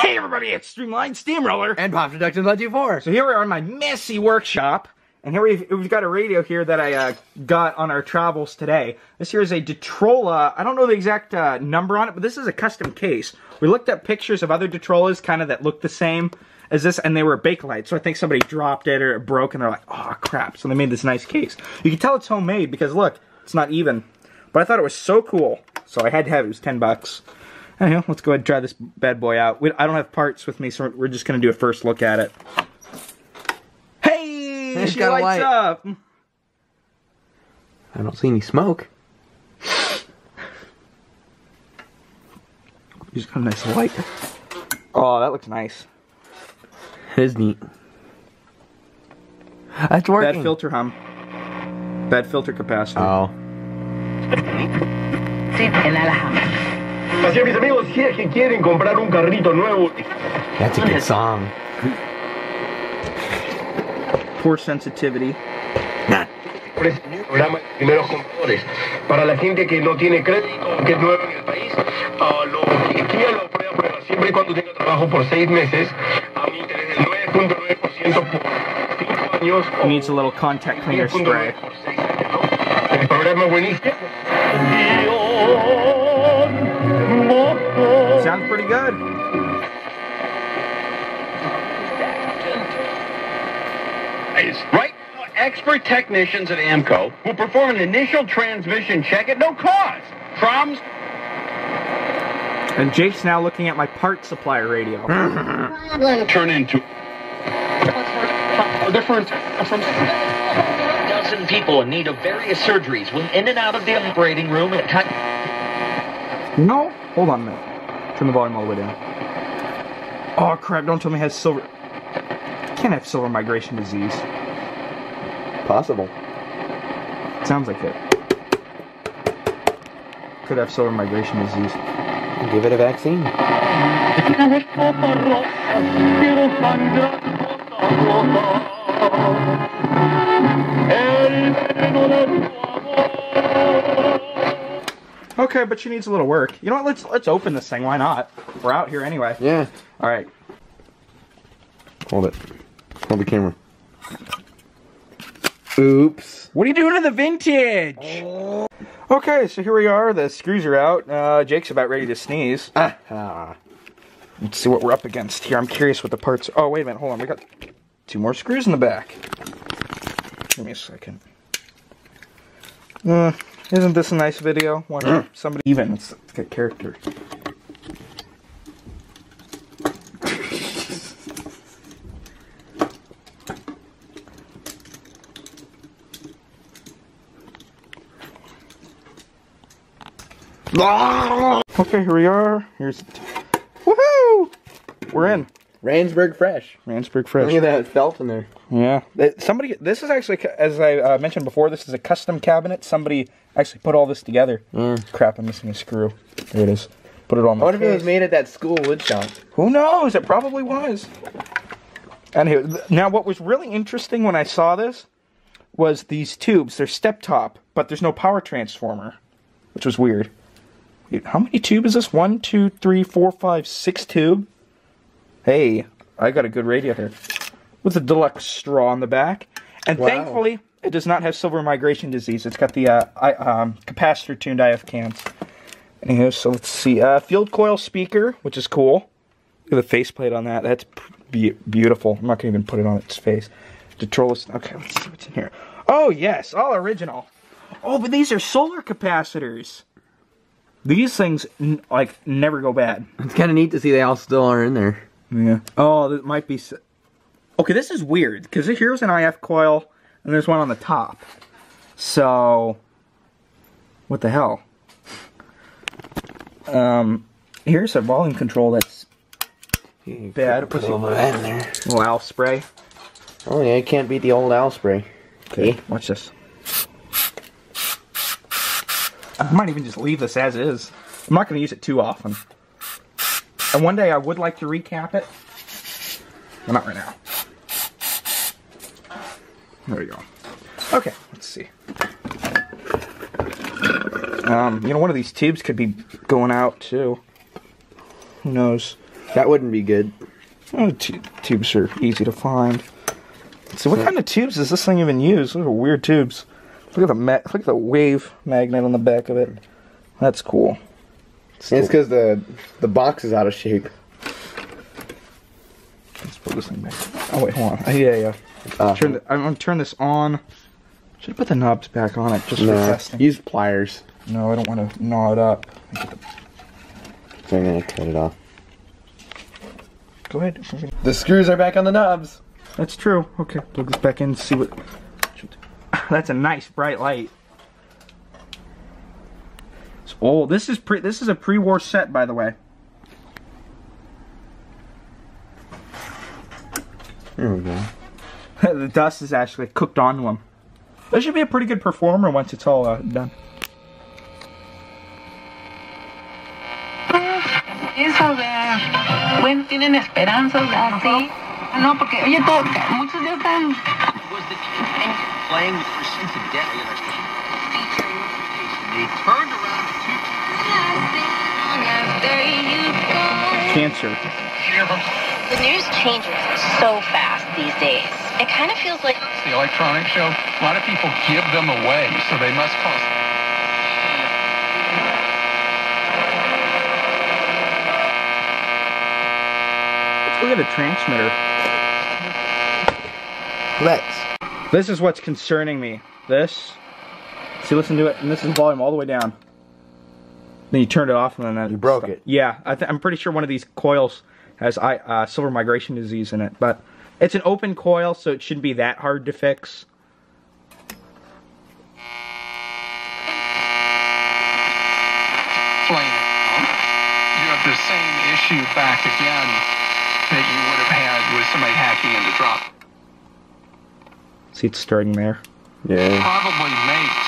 Hey everybody, it's Streamline Steamroller and Popsproductions124. So here we are in my messy workshop, and here we've got a radio here that I got on our travels today. This here is a Detrola. I don't know the exact number on it, but this is a custom case. We looked at pictures of other Detrolas kind of that look the same as this, and they were bakelight. So I think somebody dropped it or it broke, and they're like, oh crap. So they made this nice case. You can tell it's homemade because look, it's not even. But I thought it was so cool, so I had to have it. It was 10 bucks. Anyhow, let's go ahead and try this bad boy out. I don't have parts with me, so we're just going to do a first look at it. Hey! She lights up! I don't see any smoke. She's got a nice light. Oh, that looks nice. It is neat. That's working. Bad filter hum. Bad filter capacitor. Oh. Así a mis amigos, si es que quieren comprar un carrito nuevo. That's a good song. Poor sensitivity. Programa de primeros compradores. Para la gente que no tiene crédito, que es nueva en el país, lo prueba siempre y cuando tenga trabajo por 6 meses, a mi interés del 9.9% por 5 años. He needs a little contact cleaner spray. El programa buenísimo. Sounds pretty good. Right now, expert technicians at AMCO will perform an initial transmission check at no cost. From And Jake's now looking at my part supplier radio. turn into a different from dozen people in need of various surgeries went in and out of the operating room at time. No? Hold on a minute. Turn the volume all the way down. Oh crap, don't tell me it has silver... Can't have silver migration disease. Possible. Sounds like it. Could have silver migration disease. Give it a vaccine. Okay, but she needs a little work. You know what? Let's open this thing. Why not? We're out here anyway. Yeah. All right. Hold it. Hold the camera. Oops. What are you doing to the vintage? Oh. Okay, so here we are. The screws are out. Jake's about ready to sneeze. Let's see what we're up against here. I'm curious what the parts... Oh, wait a minute. Hold on. We got 2 more screws in the back. Give me a second. Isn't this a nice video? Why somebody even? It's got character. Okay, here we are. Here's... Woohoo! We're in. Ransburg fresh. Ransburg fresh. Look at that felt in there. Yeah. This is actually, as I mentioned before, this is a custom cabinet. Somebody actually put all this together. Crap, I'm missing a screw. There it is. Put it on the What if it was made at that school wood shop? Who knows? It probably was. Anyway, now what was really interesting when I saw this was these tubes. They're step top, but there's no power transformer, which was weird. How many tubes is this? 1, 2, 3, 4, 5, 6 tube? Hey, I got a good radio here. With a deluxe straw on the back. And thankfully, it does not have silver migration disease. It's got the capacitor-tuned IF cans. Anyway, so let's see. Field coil speaker, which is cool. Look at the faceplate on that. That's beautiful. I'm not going to even put it on its face. Detrola. Okay, let's see what's in here. Oh, yes. All original. Oh, but these are solar capacitors. These things, like, never go bad. It's kind of neat to see they all still are in there. Yeah. Oh, that might be... Okay, this is weird, because here's an IF coil, and there's one on the top. So... What the hell? Here's a volume control that's... bad. Put some of that in there. A little Alf spray. Oh yeah, you can't beat the old Alf spray. Okay, watch this. I might even just leave this as is. I'm not going to use it too often. And one day I would like to recap it. But not right now. There we go. Okay, let's see. You know, one of these tubes could be going out too. Who knows? That wouldn't be good. Oh, tubes are easy to find. So what kind of tubes does this thing even use? Those are weird tubes. Look at the wave magnet on the back of it. That's cool. It's because the box is out of shape. Let's put this thing back. Oh wait, hold on. Yeah. I'm gonna turn this on. Should I put the knobs back on it just for testing? Use pliers. No, I don't want to gnaw it up. So I'm gonna cut it off. Go ahead. The screws are back on the knobs. That's true. Okay, plug this back in and see what. That's a nice bright light. It's old. This is a pre-war set, by the way. There we go. The dust is actually cooked onto them. This should be a pretty good performer once it's all done. Eso de, bueno, tienen esperanzas así. No, porque, oye, muchos ya están. Was the team playing with your sense of depth? They turned around Cancer. The news changes so fast these days. It kind of feels like the electronic show. A lot of people give them away, so they must cost. Let's look at a transmitter. Let's. This is what's concerning me. This. See, listen to it, and this is volume all the way down. Then you turned it off, and then that. You broke it. Yeah, I'm pretty sure one of these coils has silver migration disease in it, but it's an open coil, so it shouldn't be that hard to fix. Explain it. You have the same issue back again that you would have had with somebody hacking into drop. See, it's starting there. Yeah. Probably makes.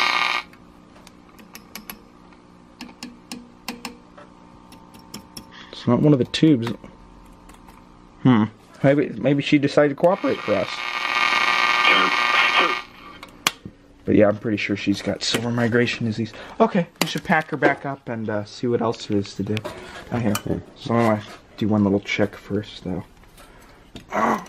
It's not one of the tubes. Maybe she decided to cooperate for us. But yeah, I'm pretty sure she's got silver migration disease. Okay, we should pack her back up and see what else there is to do. Here. So I'm gonna do one little check first, though. I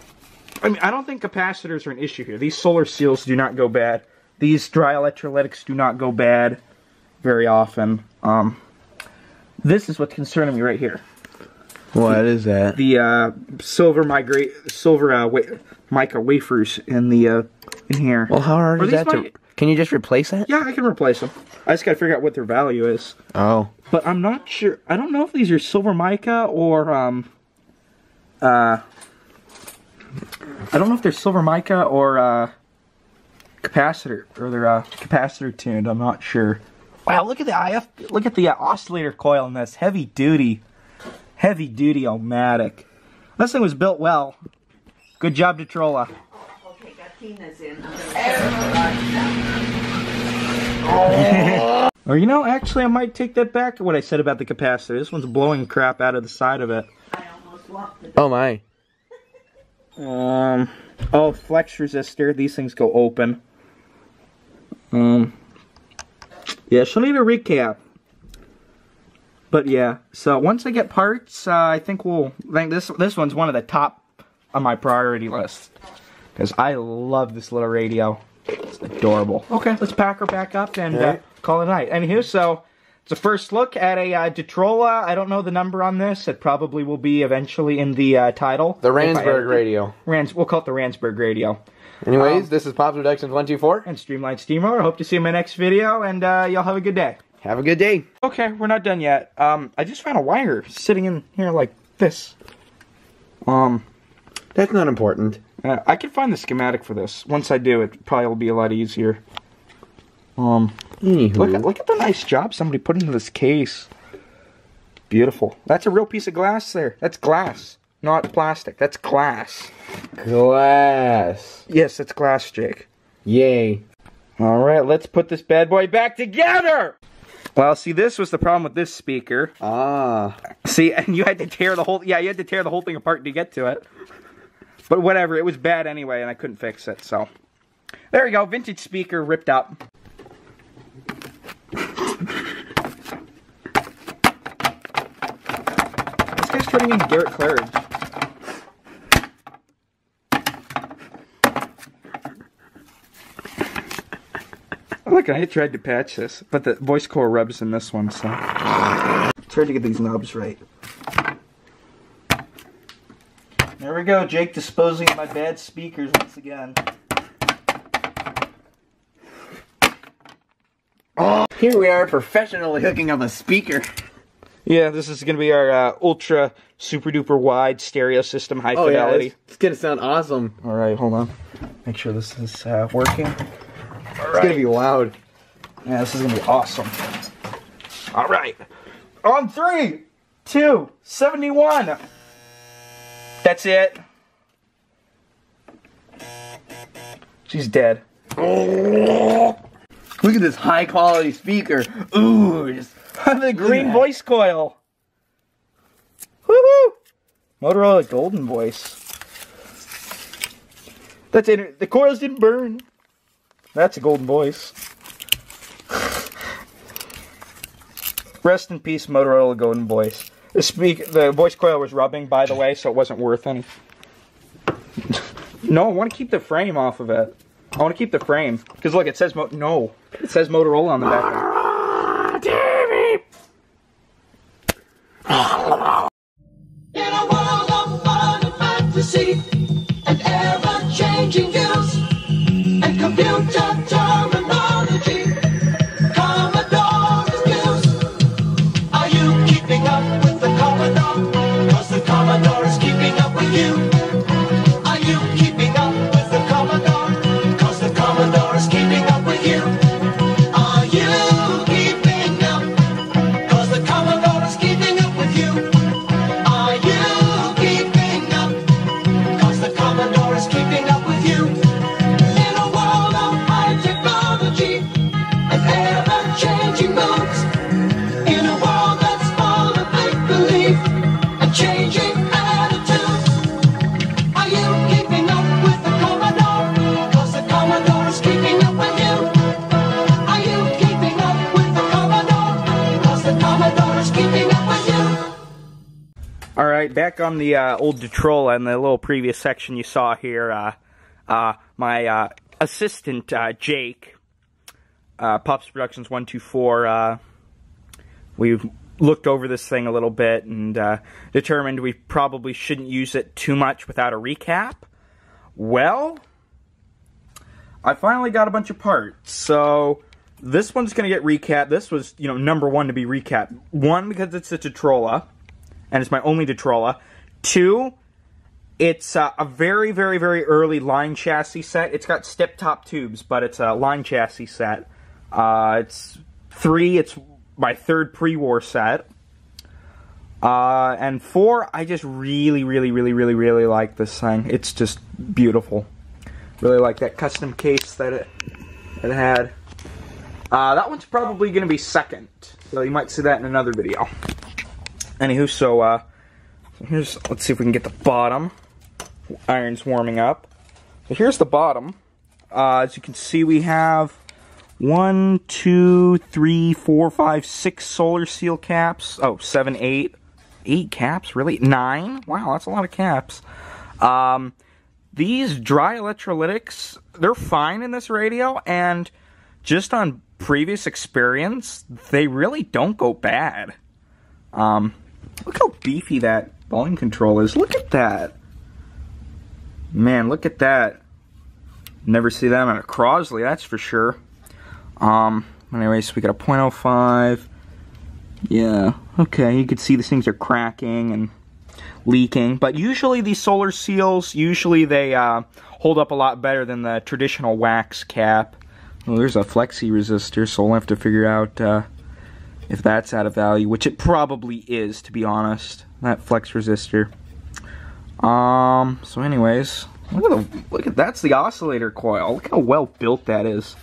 mean, I don't think capacitors are an issue here. These solar seals do not go bad. These dry electrolytics do not go bad very often. This is what's concerning me right here. What is that? The silver mica wafers in the in here. Well, how hard is that to? Can you just replace that? Yeah, I can replace them. I just gotta figure out what their value is. Oh. But I'm not sure. I don't know if these are silver mica or I don't know if they're silver mica or capacitor, or they're capacitor tuned. I'm not sure. Wow, look at the look at the oscillator coil in this. Heavy duty O-matic. This thing was built well. Good job, Detrola. Okay, got Tina's in. Or you know, actually, I might take that back. What I said about the capacitor. This one's blowing crap out of the side of it. I almost locked it. Oh my. Oh, flex resistor. These things go open. Yeah, she'll need a recap. But yeah, so once I get parts, I think this one's one of the top on my priority list. Because I love this little radio. It's adorable. Okay, let's pack her back up and call it a night. Anywho, so it's a first look at a Detrola. I don't know the number on this. It probably will be eventually in the title. The Ransburg radio. We'll call it the Ransburg radio. Anyways, this is Popsproductions124. And Streamline Steamroller. I hope to see you in my next video, and y'all have a good day. Have a good day. Okay, we're not done yet. I just found a wire sitting in here like this. That's not important. I can find the schematic for this. Once I do, it probably will be a lot easier. Look at the nice job somebody put into this case. Beautiful. That's a real piece of glass there. That's glass, not plastic. That's glass. Glass. Yes, it's glass, Jake. Yay. Alright, let's put this bad boy back together! Well, see, this was the problem with this speaker. See, and you had to tear the whole... Yeah, you had to tear the whole thing apart to get to it. But whatever, it was bad anyway, and I couldn't fix it, so... There you go, vintage speaker ripped up. This guy's turning into Garrett Claridge. Look, I tried to patch this, but the voice coil rubs in this one, so. It's hard to get these knobs right. There we go, Jake disposing of my bad speakers once again. Oh, here we are professionally hooking up a speaker. Yeah, this is going to be our ultra super duper wide stereo system, high fidelity. Yeah, it's going to sound awesome. Alright, hold on. Make sure this is working. It's going to be loud. Yeah, this is going to be awesome. Alright. On 3, 2, 71. That's it. She's dead. Look at this high quality speaker. Ooh, just the green voice coil. Woohoo! Motorola Golden Voice. That's it. The coils didn't burn. That's a golden voice. Rest in peace, Motorola Golden Voice. The voice coil was rubbing, by the way, so it wasn't worth any. No, I want to keep the frame off of it. I want to keep the frame. Because look, it says it says Motorola on the back. In a world of fun and fantasy, and ever-changing views, and computer terminology, Commodore reviews. Are you keeping up with the Commodore? 'Cause the Commodore is keeping up with you. Are you keeping up with the Commodore? 'Cause the Commodore is keeping up with you. Are you keeping up? 'Cause the Commodore is keeping up with you. Are you keeping up? 'Cause the Commodore is keeping up with you. In a world of high technology and ever-changing moods, in a world that's full of make-believe and changing attitudes, are you keeping up with the Commodore? 'Cause the Commodore is keeping up with you. Are you keeping up with the Commodore? 'Cause the Commodore is keeping up with you. Alright, back on the old Detrola in the little previous section you saw here, my assistant, Jake, Popsproductions124, we've looked over this thing a little bit and determined we probably shouldn't use it too much without a recap. Well, I finally got a bunch of parts, so this one's going to get recapped. This was, number one to be recapped. One, because it's a Detrola, and it's my only Detrola. Two, it's a very, very, very early line chassis set. It's got step-top tubes, but it's a line chassis set. It's my third pre-war set. And four, I just really, really, really, really, really like this thing. It's just beautiful. Really like that custom case that it had. That one's probably going to be second, so you might see that in another video. Anywho, so let's see if we can get the bottom. Iron's warming up. So here's the bottom. As you can see, we have 1, 2, 3, 4, 5, 6 solar seal caps. Oh, 7, 8. 8 caps? Really? 9? Wow, that's a lot of caps. These dry electrolytics, they're fine in this radio, and just on previous experience, they really don't go bad. Look how beefy that volume control is. Look at that. Man, look at that. Never see that on a Crosley, that's for sure. Anyways, we got a 0.05. Yeah, okay, you can see these things are cracking and leaking. But usually these solar seals, they hold up a lot better than the traditional wax cap. Well, there's a flexi resistor, so we'll have to figure out if that's out of value, which it probably is, to be honest, that flex resistor. So anyways, look at that's the oscillator coil. Look how well built that is.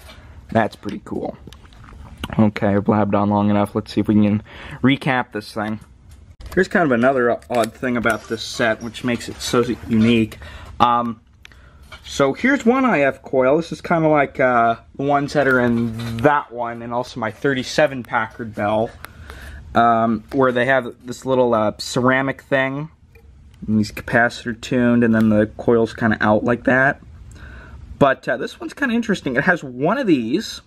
That's pretty cool. Okay, I've blabbed on long enough. Let's see if we can recap this thing. Here's kind of another odd thing about this set, which makes it so unique. So here's one IF coil. This is kind of like the ones that are in that one, and also my 37 Packard Bell. where they have this little ceramic thing, and these capacitor tuned, and then the coil's kind of out like that. But this one's kind of interesting. It has one of these,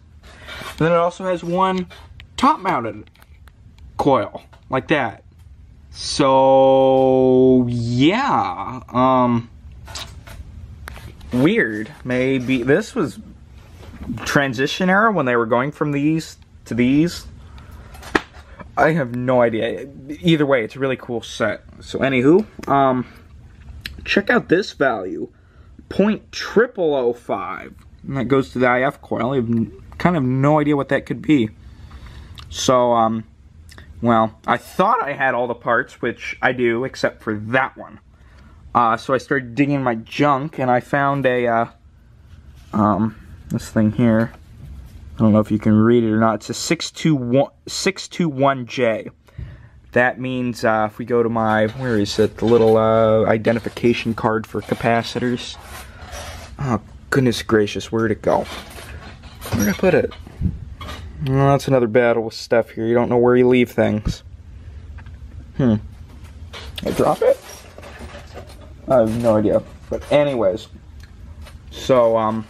and then it also has one top-mounted coil, like that. So, yeah, weird. Maybe this was transition era when they were going from these to these. I have no idea. Either way, it's a really cool set. So, anywho, check out this value, 0.0005, and that goes to the IF coil. I have kind of no idea what that could be. So, well, I thought I had all the parts, which I do, except for that one. So I started digging my junk, and I found a, this thing here. I don't know if you can read it or not. It's a 621J. That means, if we go to my, where is it, the little identification card for capacitors. Oh, goodness gracious, where'd it go? Where'd I put it? Well, that's another battle with stuff here. You don't know where you leave things. I drop it? I have no idea. But anyways, so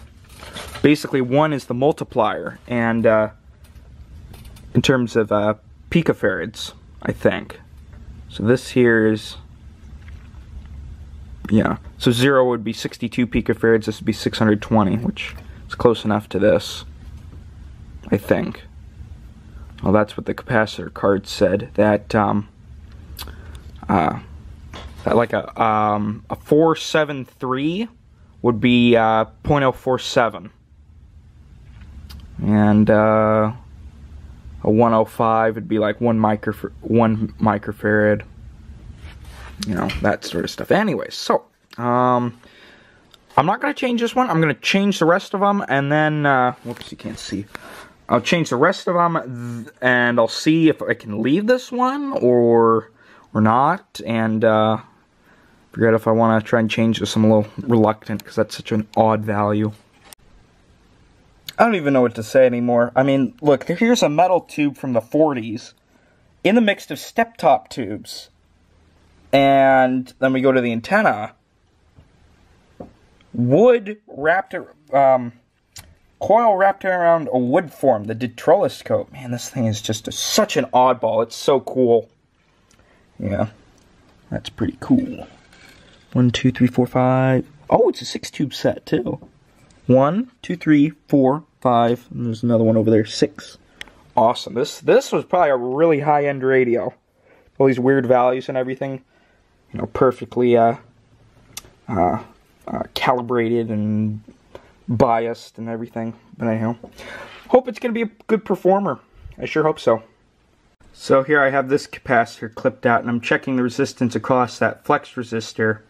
basically one is the multiplier, and in terms of picofarads, I think. So this here is, yeah. So 0 would be 62 picofarads. This would be 620, which is close enough to this, I think. Well, that's what the capacitor card said. That like a 473 would be 0.047, and a 105 would be like 1 microfarad. You know, that sort of stuff. Anyways, so I'm not going to change this one. I'm going to change the rest of them, and then whoops, you can't see. I'll change the rest of them, and I'll see if I can leave this one or not, and forget if I want to try and change this. I'm a little reluctant because that's such an odd value. I don't even know what to say anymore. I mean, look, here's a metal tube from the 40s in the mix of step-top tubes, and then we go to the antenna. Wood wrapped coil wrapped around a wood form, the Detrola scope. Man, this thing is just such an oddball. It's so cool. Yeah, that's pretty cool. 1, 2, 3, 4, 5. Oh, it's a 6-tube set too. 1, 2, 3, 4, 5. And there's another one over there. 6. Awesome. This was probably a really high-end radio. All these weird values and everything. You know, perfectly calibrated and biased and everything, but anyhow, hope it's going to be a good performer. I sure hope so. So here I have this capacitor clipped out, and I'm checking the resistance across that flex resistor,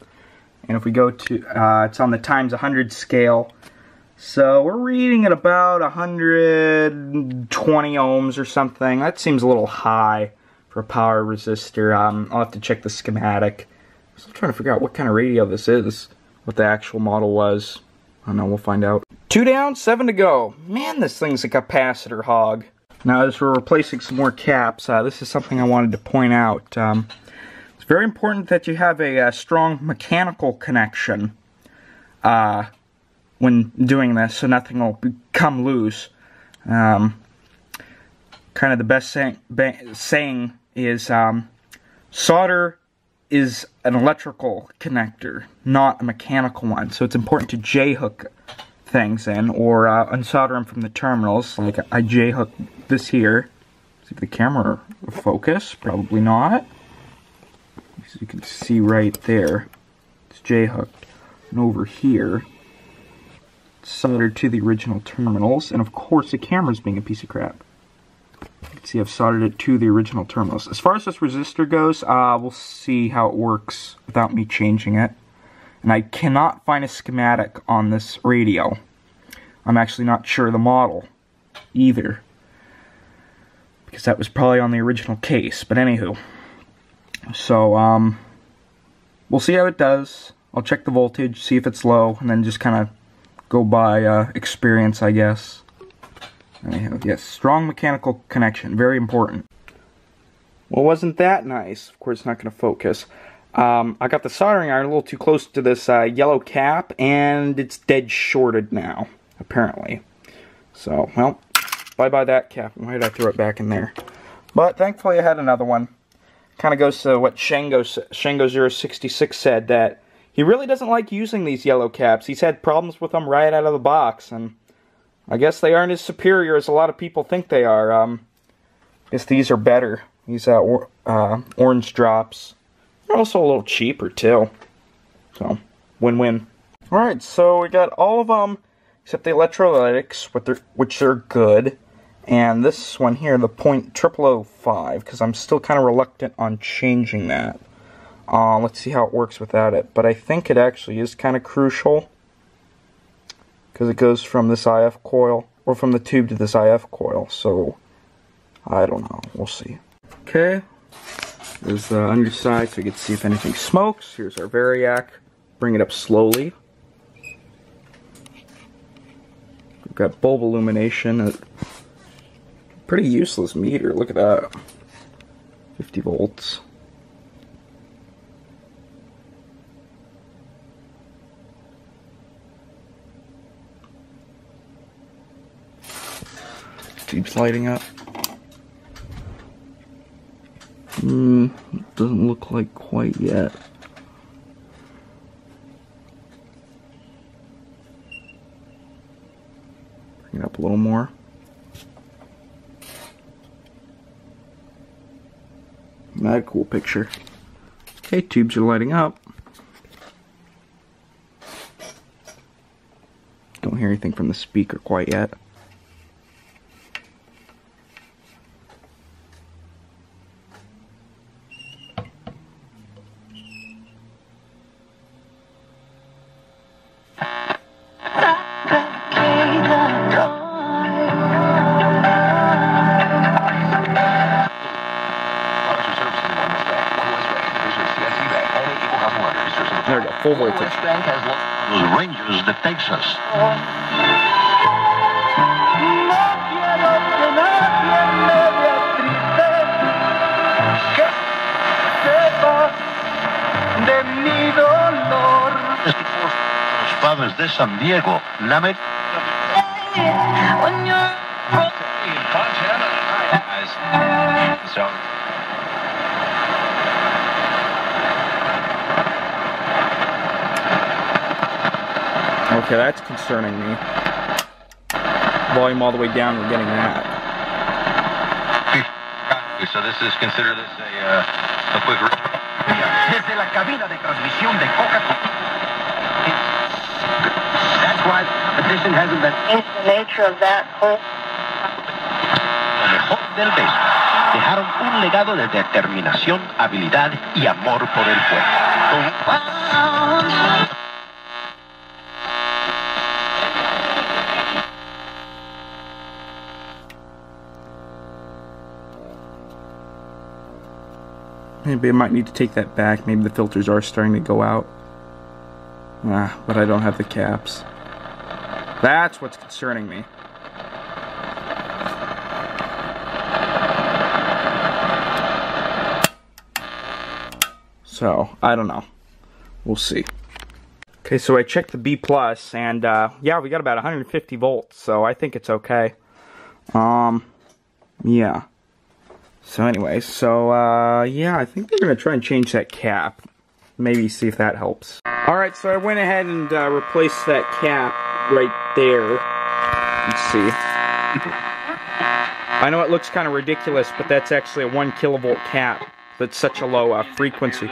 and if we go to, it's on the times 100 scale, so we're reading at about 120 ohms or something. That seems a little high for a power resistor. I'll have to check the schematic. So I'm trying to figure out what kind of radio this is, what the actual model was. I don't know, we'll find out. 2 down, 7 to go. Man, this thing's a capacitor hog. Now, as we're replacing some more caps, this is something I wanted to point out. It's very important that you have a strong mechanical connection when doing this, so nothing will come loose. Kind of the best saying is solder is an electrical connector, not a mechanical one. So it's important to J-hook things in, or unsolder them from the terminals. Like I J-hook this here. See if the camera will focus. Probably not. So you can see right there. It's J-hooked. And over here, it's soldered to the original terminals. And of course, the camera's being a piece of crap. You can see I've soldered it to the original terminals. As far as this resistor goes, we'll see how it works without me changing it. And I cannot find a schematic on this radio. I'm actually not sure of the model either, because that was probably on the original case. But anywho, so we'll see how it does. I'll check the voltage, see if it's low, and then just kind of go by experience, I guess. Anyhow, yes, strong mechanical connection, very important. Well, wasn't that nice? Of course, it's not going to focus. I got the soldering iron a little too close to this yellow cap, and it's dead shorted now, apparently. So, well, bye-bye that cap. Why did I throw it back in there? But thankfully I had another one. Kind of goes to what Shango066 said, that he really doesn't like using these yellow caps. He's had problems with them right out of the box, and I guess they aren't as superior as a lot of people think they are. I guess these are better. These orange drops. They're also a little cheaper, too. So, win-win. Alright, so we got all of them, except the electrolytics, which are good. And this one here, the .0005, because I'm still kind of reluctant on changing that. Let's see how it works without it. But I think it actually is kind of crucial, because it goes from this IF coil, or from the tube to this IF coil. So, I don't know. We'll see. Okay. There's the underside, so we can see if anything smokes. Here's our variac. Bring it up slowly. We've got bulb illumination. Pretty useless meter. Look at that. 50 volts. Tube's lighting up. Doesn't look like quite yet. Bring it up a little more. That cool picture. Okay, tubes are lighting up. Don't hear anything from the speaker quite yet. There we go, full voltage. Los Rangers de Texas. Los Padres de San Diego. Okay, that's concerning me. Volume all the way down, we're getting that. So this is considered this a quick. Desde la cabina de transmisión de Coca-Cola. That's why the competition hasn't been. It's the nature of that whole. Lo mejor del béisbol. Dejaron un legado de determinación, habilidad y amor por el juego. Maybe I might need to take that back. Maybe the filters are starting to go out. But I don't have the caps. That's what's concerning me. So, I don't know. We'll see. Okay, so I checked the B+, and yeah, we got about 150 volts, so I think it's okay. Yeah. So anyway, yeah, I think they're going to try and change that cap. Maybe see if that helps. Alright, so I went ahead and replaced that cap right there. Let's see. I know it looks kind of ridiculous, but that's actually a 1 kilovolt cap. That's such a low frequency.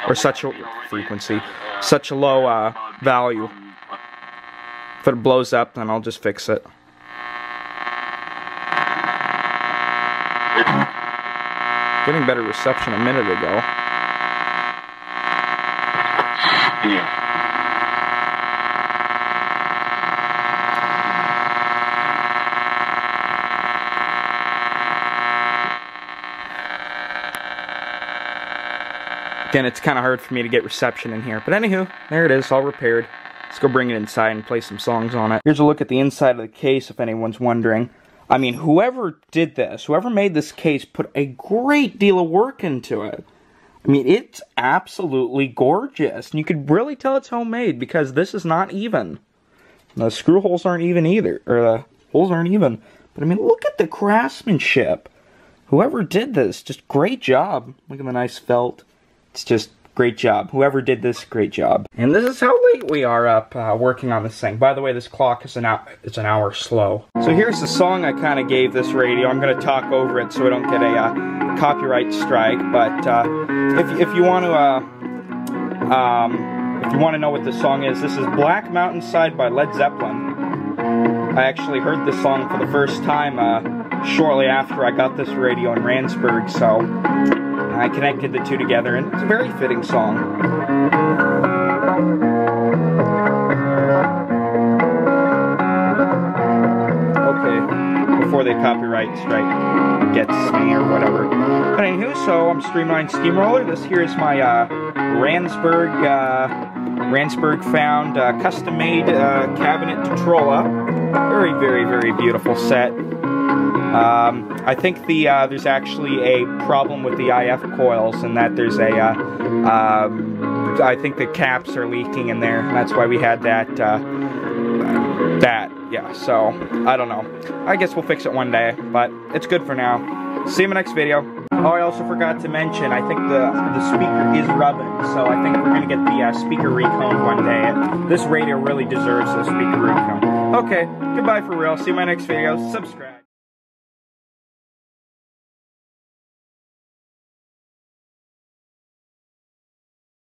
Or such a frequency. Such a low value. If it blows up, then I'll just fix it. Getting better reception a minute ago. Yeah. Again, it's kind of hard for me to get reception in here. But anywho, there it is, all repaired. Let's go bring it inside and play some songs on it. Here's a look at the inside of the case, if anyone's wondering. I mean, whoever did this, whoever made this case, put a great deal of work into it. I mean, it's absolutely gorgeous. And you could really tell it's homemade because this is not even. The screw holes aren't even either. Or the holes aren't even. But I mean, look at the craftsmanship. Whoever did this, just great job. Look at the nice felt. It's just great job. Whoever did this, great job. And this is how late we are up working on this thing. By the way, this clock is an hour slow. So here's the song I kind of gave this radio. I'm going to talk over it so we don't get a copyright strike. But if you want to know what this song is, this is Black Mountainside by Led Zeppelin. I actually heard this song for the first time shortly after I got this radio in Ransburg, so I connected the two together, and it's a very fitting song. Okay, before the copyright strike gets me or whatever. But anywho, so I'm Streamline Steamroller. This here is my Ransburg found custom-made cabinet Detrola. Very, very, very beautiful set. I think there's actually a problem with the IF coils, and that there's I think the caps are leaking in there, and that's why we had that, yeah, so, I don't know. I guess we'll fix it one day, but it's good for now. See you in the next video. Oh, I also forgot to mention, I think the speaker is rubbing, so I think we're going to get the speaker reconed one day. This radio really deserves the speaker recone. Okay, goodbye for real. See you in my next video. Subscribe.